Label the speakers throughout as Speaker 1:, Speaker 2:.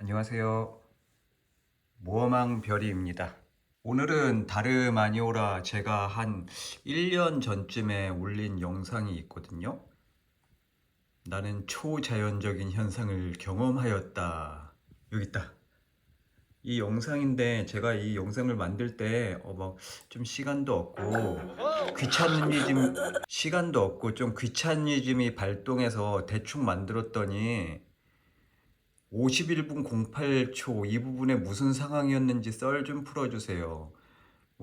Speaker 1: 안녕하세요. 모어망별이입니다. 오늘은 다름 아니오라 제가 한 1년 전쯤에 올린 영상이 있거든요. 나는 초자연적인 현상을 경험하였다. 여기 있다. 이 영상인데 제가 이 영상을 만들 때 막 좀 시간도 없고 좀 귀차니즘이 발동해서 대충 만들었더니 51분 08초 이 부분에 무슨 상황이었는지 썰 좀 풀어주세요.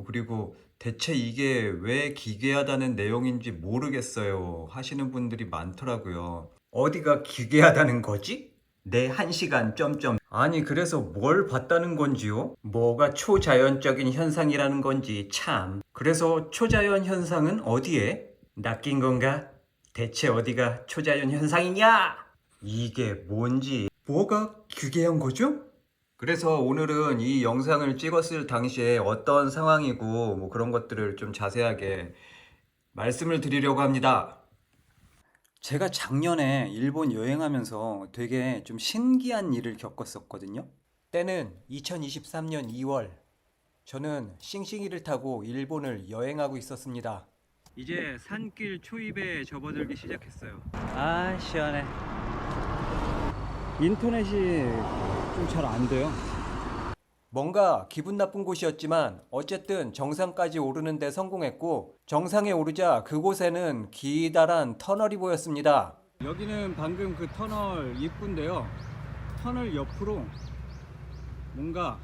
Speaker 1: 그리고 대체 이게 왜 기괴하다는 내용인지 모르겠어요 하시는 분들이 많더라고요. 어디가 기괴하다는 거지? 내 1시간 점점. 아니 그래서 뭘 봤다는 건지요? 뭐가 초자연적인 현상이라는 건지 참. 그래서 초자연 현상은 어디에? 낚인 건가? 대체 어디가 초자연 현상이냐? 이게 뭔지. 뭐가 기괴한 거죠? 그래서 오늘은 이 영상을 찍었을 당시에 어떤 상황이고 뭐 그런 것들을 좀 자세하게 말씀을 드리려고 합니다. 제가 작년에 일본 여행하면서 되게 좀 신기한 일을 겪었었거든요. 때는 2023년 2월. 저는 싱싱이를 타고 일본을 여행하고 있었습니다. 이제 산길 초입에 접어들기 시작했어요. 아, 시원해. 인터넷이 좀 잘 안 돼요. 뭔가 기분 나쁜 곳이었지만 어쨌든 정상까지 오르는데 성공했고, 정상에 오르자 그곳에는 기다란 터널이 보였습니다. 여기는 방금 그 터널 입구인데요. 터널 옆으로 뭔가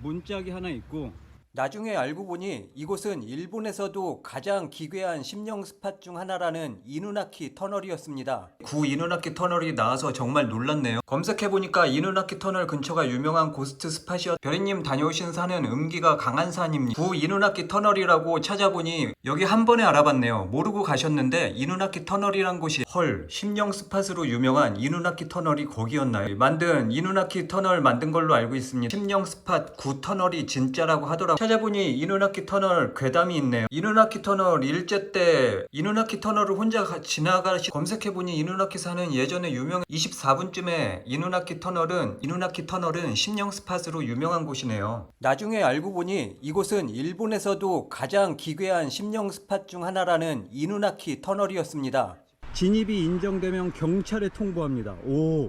Speaker 1: 문짝이 하나 있고, 나중에 알고 보니 이곳은 일본에서도 가장 기괴한 심령 스팟 중 하나라는 이누나키 터널이었습니다. 구 이누나키 터널이 나와서 정말 놀랐네요. 검색해보니까 이누나키 터널 근처가 유명한 고스트 스팟이었. 별이님 다녀오신 산은 음기가 강한 산입니다. 구 이누나키 터널이라고 찾아보니 여기 한 번에 알아봤네요. 모르고 가셨는데 이누나키 터널이란 곳이 헐 심령 스팟으로 유명한 이누나키 터널이 거기였나요? 만든 이누나키 터널 만든 걸로 알고 있습니다. 심령 스팟 구 터널이 진짜라고 하더라고요. 찾아보니 이누나키 터널 괴담이 있네요. 이누나키 터널 일제 때 이누나키 터널을 혼자 지나가시 검색해보니 이누나키 산은 예전에 유명 24분쯤에 이누나키 터널은 심령 스팟으로 유명한 곳이네요. 나중에 알고 보니 이곳은 일본에서도 가장 기괴한 심령 스팟 중 하나라는 이누나키 터널이었습니다. 진입이 인정되면 경찰에 통보합니다. 오,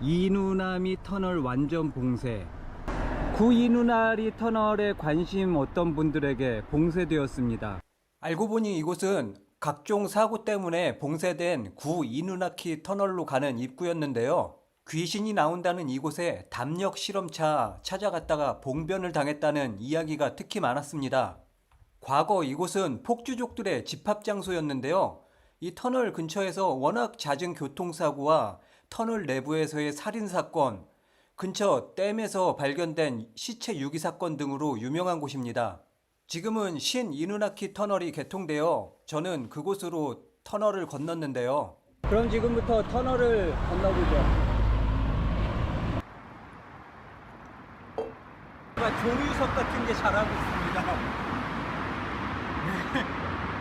Speaker 1: 이누나미 터널 완전 봉쇄. 구 이누나리 터널에 관심 어떤 분들에게 봉쇄되었습니다. 알고 보니 이곳은 각종 사고 때문에 봉쇄된 구 이누나키 터널로 가는 입구였는데요. 귀신이 나온다는 이곳에 담력 실험차 찾아갔다가 봉변을 당했다는 이야기가 특히 많았습니다. 과거 이곳은 폭주족들의 집합 장소였는데요. 이 터널 근처에서 워낙 잦은 교통사고와 터널 내부에서의 살인사건, 근처 댐에서 발견된 시체 유기 사건 등으로 유명한 곳입니다. 지금은 신 이누나키 터널이 개통되어 저는 그곳으로 터널을 건넜는데요. 그럼 지금부터 터널을 건너보죠. 조류석 같은 게 자라고 있습니다.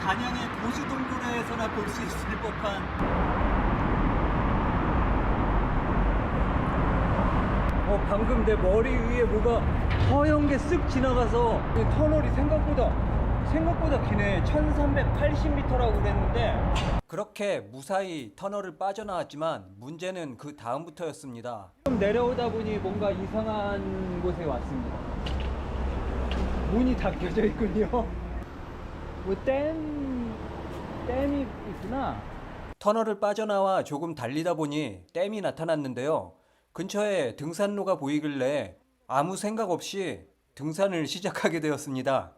Speaker 1: 단양의 고수동굴에서나 볼 수 있을 법한. 방금 내 머리 위에 뭐가 허연 게 쓱 지나가서 터널이 생각보다 기네. 1380m라고 그랬는데 그렇게 무사히 터널을 빠져나왔지만 문제는 그 다음부터였습니다. 좀 내려오다 보니 뭔가 이상한 곳에 왔습니다. 문이 닫혀져 있군요. 뭐 댐이 있구나. 터널을 빠져나와 조금 달리다 보니 댐이 나타났는데요. 근처에 등산로가 보이길래 아무 생각 없이 등산을 시작하게 되었습니다.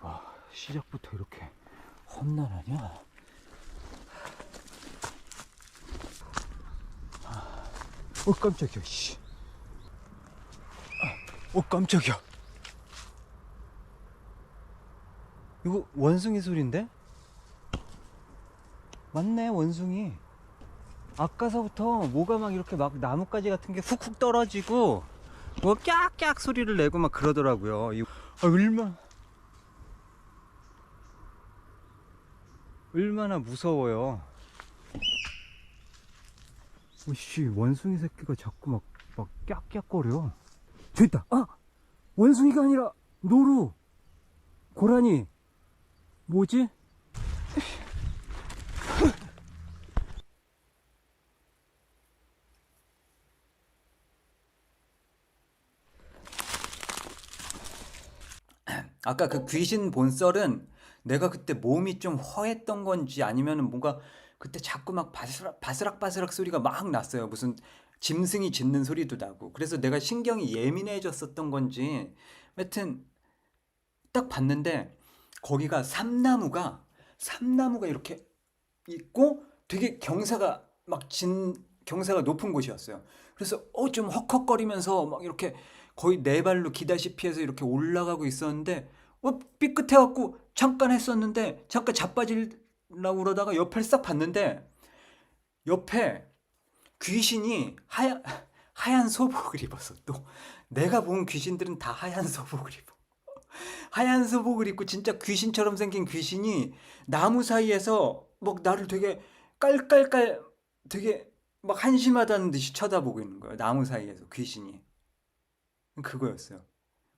Speaker 1: 와, 시작부터 이렇게 험난하냐? 깜짝이야, 씨. 깜짝이야. 이거 원숭이 소리인데? 맞네, 원숭이. 아까서부터 뭐가 막 이렇게 막 나뭇가지 같은 게 훅훅 떨어지고 뭐 깍깍 소리를 내고 막 그러더라고요. 얼마나 무서워요. 오씨, 원숭이 새끼가 자꾸 막 막 깍깍거려. 저기 있다. 아! 원숭이가 아니라 노루. 고라니. 뭐지? 아까 그 귀신 본썰은 내가 그때 몸이 좀 허했던 건지 아니면은 뭔가 그때 자꾸 막 바스락바스락 소리가 막 났어요. 무슨 짐승이 짖는 소리도 나고. 그래서 내가 신경이 예민해졌었던 건지 하여튼 딱 봤는데 거기가 삼나무가 이렇게 있고 되게 경사가 높은 곳이었어요. 그래서 좀 헉헉거리면서 막 이렇게 거의 네 발로 기다시피 해서 이렇게 올라가고 있었는데 삐끗해갖고 잠깐 했었는데 잠깐 자빠지려고 그러다가 옆을 싹 봤는데 옆에 귀신이 하얀 소복을 입었어. 또 내가 본 귀신들은 다 하얀 소복을 입어. 하얀 소복을 입고 진짜 귀신처럼 생긴 귀신이 나무 사이에서 막 나를 되게 깔깔깔 되게 막 한심하다는 듯이 쳐다보고 있는 거예요. 나무 사이에서 귀신이. 그거였어요.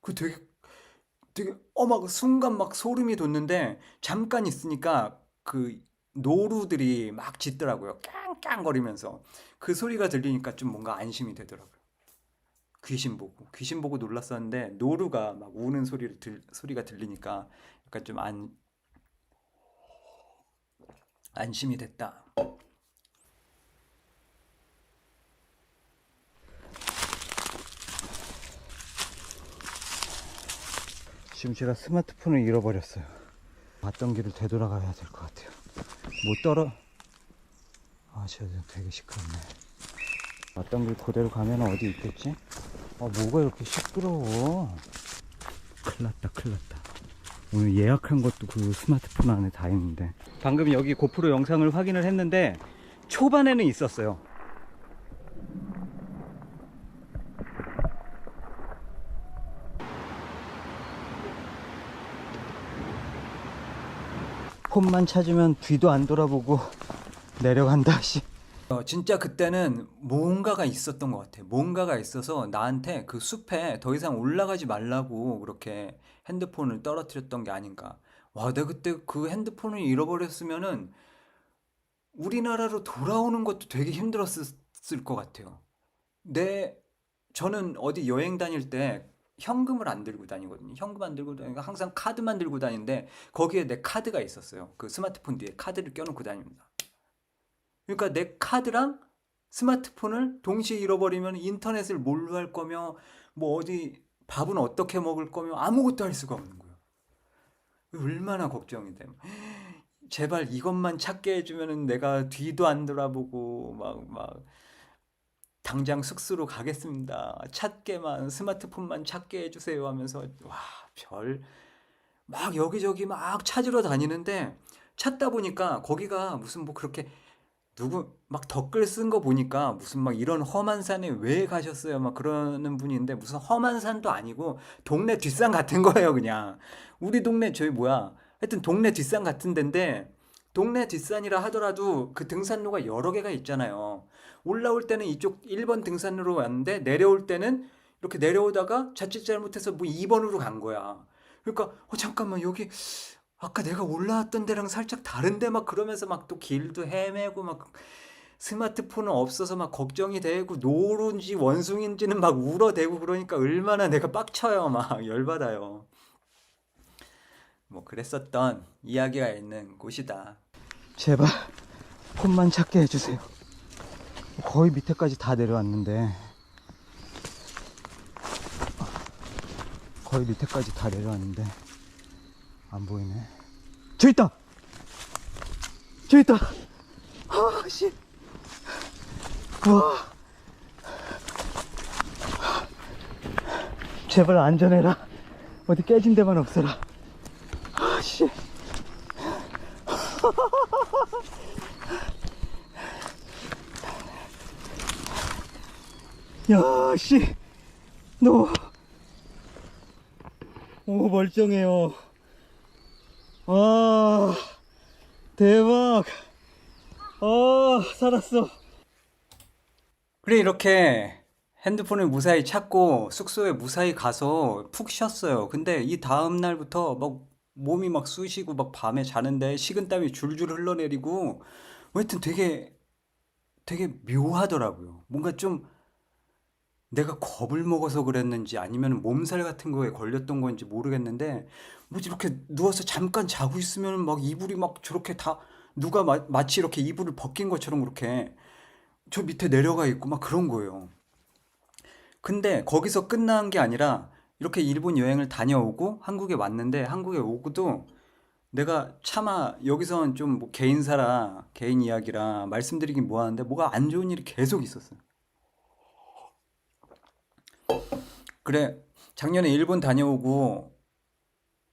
Speaker 1: 그 되게 막 순간 막 소름이 돋는데 잠깐 있으니까 그 노루들이 막 짖더라고요. 깡깡거리면서 그 소리가 들리니까 좀 뭔가 안심이 되더라고요. 귀신 보고 놀랐었는데 노루가 막 우는 소리가 들리니까 약간 좀 안심이 됐다. 지금 제가 스마트폰을 잃어버렸어요. 왔던 길을 되돌아가야 될 것 같아요. 제가 되게 시끄럽네. 왔던 길 그대로 가면 어디 있겠지? 뭐가 이렇게 시끄러워. 큰일 났다. 오늘 예약한 것도 그 스마트폰 안에 다 있는데. 방금 여기 고프로 영상을 확인을 했는데 초반에는 있었어요. 폰만 찾으면 뒤도 안 돌아보고 내려간다. 진짜 그때는 뭔가가 있었던 것 같아. 뭔가가 있어서 나한테 그 숲에 더 이상 올라가지 말라고 그렇게 핸드폰을 떨어뜨렸던 게 아닌가. 와, 내가 그때 그 핸드폰을 잃어버렸으면은 우리나라로 돌아오는 것도 되게 힘들었을 것 같아요. 저는 어디 여행 다닐 때 현금을 안 들고 다니거든요. 현금 안 들고 다니고 항상 카드만 들고 다니는데 거기에 내 카드가 있었어요. 그 스마트폰 뒤에 카드를 껴놓고 다닙니다. 그러니까 내 카드랑 스마트폰을 동시에 잃어버리면 인터넷을 뭘로 할 거며 뭐 어디 밥은 어떻게 먹을 거며 아무것도 할 수가 없는 거예요. 얼마나 걱정이 돼. 제발 이것만 찾게 해주면은 내가 뒤도 안 돌아보고 막 당장 숙소로 가겠습니다. 스마트폰만 찾게 해주세요 하면서 막 여기저기 막 찾으러 다니는데 찾다 보니까 거기가 무슨 뭐 그렇게 누구 막 댓글 쓴 거 보니까 무슨 막 이런 험한 산에 왜 가셨어요? 막 그러는 분이 있는데 무슨 험한 산도 아니고 동네 뒷산 같은 거예요, 그냥. 우리 동네 저희 뭐야? 하여튼 동네 뒷산 같은 데인데 동네 뒷산이라 하더라도 그 등산로가 여러 개가 있잖아요. 올라올 때는 이쪽 1번 등산로로 왔는데 내려올 때는 이렇게 내려오다가 자칫 잘못해서 뭐 2번으로 간 거야. 그러니까 잠깐만 여기 아까 내가 올라왔던 데랑 살짝 다른데 막 그러면서 막 또 길도 헤매고 막 스마트폰은 없어서 막 걱정이 되고 노루인지 원숭인지는 막 울어대고 그러니까 얼마나 내가 빡쳐요. 막 열받아요. 뭐 그랬었던 이야기가 있는 곳이다. 제발 폰만 찾게 해주세요. 거의 밑에까지 다 내려왔는데 안 보이네. 저기 있다. 씨. 와. 제발 안전해라. 어디 깨진 데만 없어라. 씨. 야, 씨. 오, 멀쩡해요. 와, 대박. 살았어. 그래, 이렇게 핸드폰을 무사히 찾고 숙소에 무사히 가서 푹 쉬었어요. 근데 이 다음 날부터 막 몸이 막 쑤시고 막 밤에 자는데 식은땀이 줄줄 흘러내리고 뭐 하여튼 되게 묘하더라고요. 뭔가 좀 내가 겁을 먹어서 그랬는지 아니면 몸살 같은 거에 걸렸던 건지 모르겠는데 뭐 이렇게 누워서 잠깐 자고 있으면 막 이불이 막 저렇게 다 누가 마치 이렇게 이불을 벗긴 것처럼 그렇게 저 밑에 내려가 있고 막 그런 거예요. 근데 거기서 끝난 게 아니라 이렇게 일본 여행을 다녀오고 한국에 왔는데 한국에 오고도 내가 차마 여기선 좀 뭐 개인사라 개인 이야기라 말씀드리긴 뭐하는데 뭐가 안 좋은 일이 계속 있었어요. 그래, 작년에 일본 다녀오고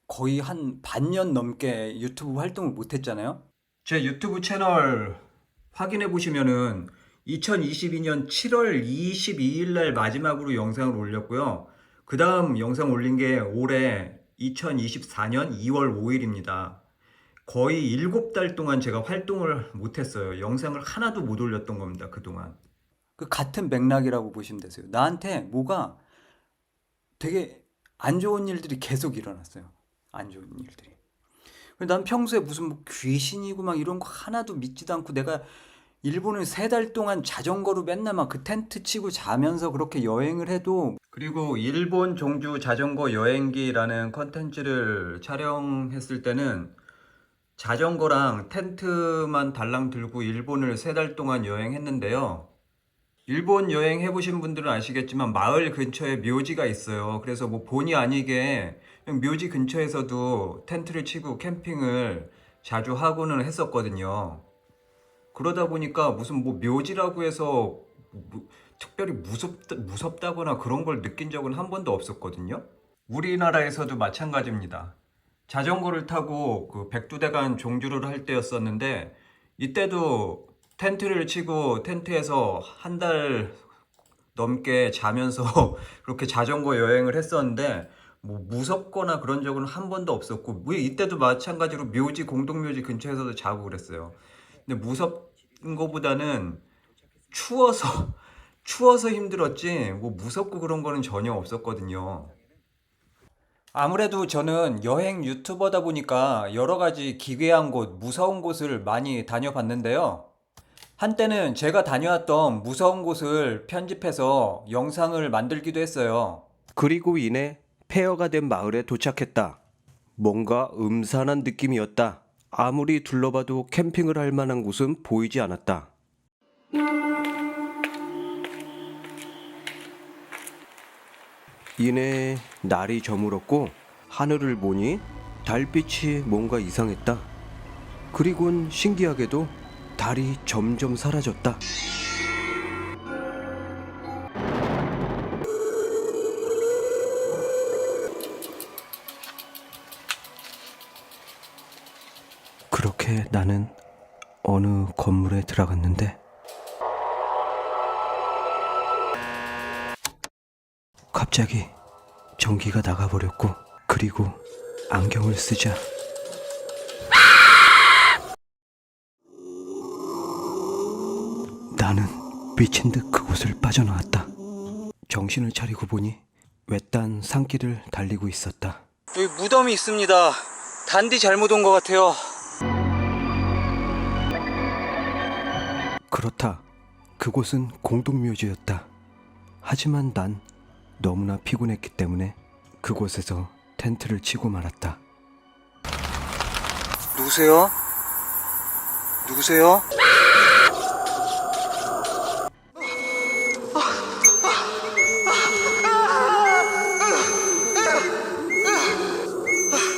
Speaker 1: 거의 한 반년 넘게 유튜브 활동을 못 했잖아요. 제 유튜브 채널 확인해 보시면은 2022년 7월 22일 날 마지막으로 영상을 올렸고요. 그 다음 영상 올린 게 올해 2024년 2월 5일입니다. 거의 7달 동안 제가 활동을 못 했어요. 영상을 하나도 못 올렸던 겁니다, 그동안. 그 같은 맥락이라고 보시면 되세요. 나한테 뭐가 되게 안 좋은 일들이 계속 일어났어요. 안 좋은 일들이. 난 평소에 무슨 뭐 귀신이고 막 이런 거 하나도 믿지도 않고 내가 일본을 3달 동안 자전거로 맨날 막 그 텐트 치고 자면서 그렇게 여행을 해도 그리고 일본 종주 자전거 여행기라는 컨텐츠를 촬영했을 때는 자전거랑 텐트만 달랑 들고 일본을 3달 동안 여행했는데요. 일본 여행 해보신 분들은 아시겠지만 마을 근처에 묘지가 있어요. 그래서 뭐 본의 아니게 그냥 묘지 근처에서도 텐트를 치고 캠핑을 자주 하고는 했었거든요. 그러다 보니까 무슨 뭐 묘지라고 해서 특별히 무섭다거나 그런 걸 느낀 적은 한 번도 없었거든요. 우리나라에서도 마찬가지입니다. 자전거를 타고 그 백두대간 종주를 할 때였었는데 이때도 텐트를 치고 텐트에서 한 달 넘게 자면서 그렇게 자전거 여행을 했었는데 뭐 무섭거나 그런 적은 한 번도 없었고 뭐 이때도 마찬가지로 묘지 공동묘지 근처에서도 자고 그랬어요. 근데 무섭은 거보다는 추워서 추워서 힘들었지 뭐 무섭고 그런 거는 전혀 없었거든요. 아무래도 저는 여행 유튜버다 보니까 여러 가지 기괴한 곳, 무서운 곳을 많이 다녀봤는데요. 한때는 제가 다녀왔던 무서운 곳을 편집해서 영상을 만들기도 했어요. 그리고 이내 폐허가 된 마을에 도착했다. 뭔가 음산한 느낌이었다. 아무리 둘러봐도 캠핑을 할 만한 곳은 보이지 않았다. 이내 날이 저물었고 하늘을 보니 달빛이 뭔가 이상했다. 그리곤 신기하게도 달이 점점 사라졌다. 그렇게 나는 어느 건물에 들어갔는데 갑자기 전기가 나가버렸고 그리고 안경을 쓰자 나는 미친 듯 그곳을 빠져나왔다. 정신을 차리고 보니 외딴 산길을 달리고 있었다. 여기 무덤이 있습니다. 단디 잘못 온 것 같아요. 그렇다. 그곳은 공동묘지였다. 하지만 난 너무나 피곤했기 때문에 그곳에서 텐트를 치고 말았다. 누구세요? 누구세요?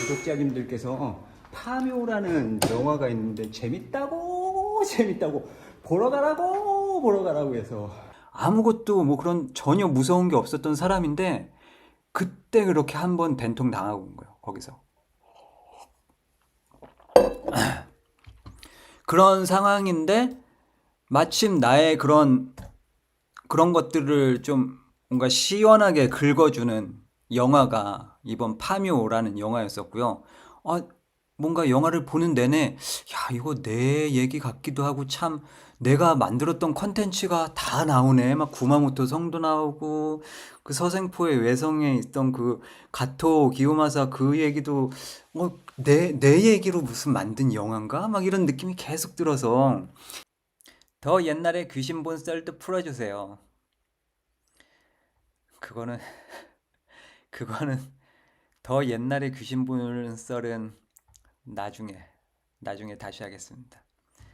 Speaker 1: 구독자님들께서 파묘라는 영화가 있는데 재밌다고 보러 가라고 해서 아무것도 뭐 그런 전혀 무서운 게 없었던 사람인데 그때 그렇게 한번 된통 당하고 온 거예요. 거기서 그런 상황인데 마침 나의 그런 것들을 좀 뭔가 시원하게 긁어주는 영화가 이번 파묘라는 영화였었고요. 뭔가 영화를 보는 내내 야, 이거 내 얘기 같기도 하고 참 내가 만들었던 컨텐츠가 다 나오네. 막 구마모토 성도 나오고 그 서생포의 외성에 있던 그 가토 기요마사 그 얘기도 내 얘기로 무슨 만든 영화인가? 막 이런 느낌이 계속 들어서 더 옛날에 귀신본 썰도 풀어주세요. 그거는 그거는 더 옛날에 귀신본 썰은 나중에 나중에 다시 하겠습니다.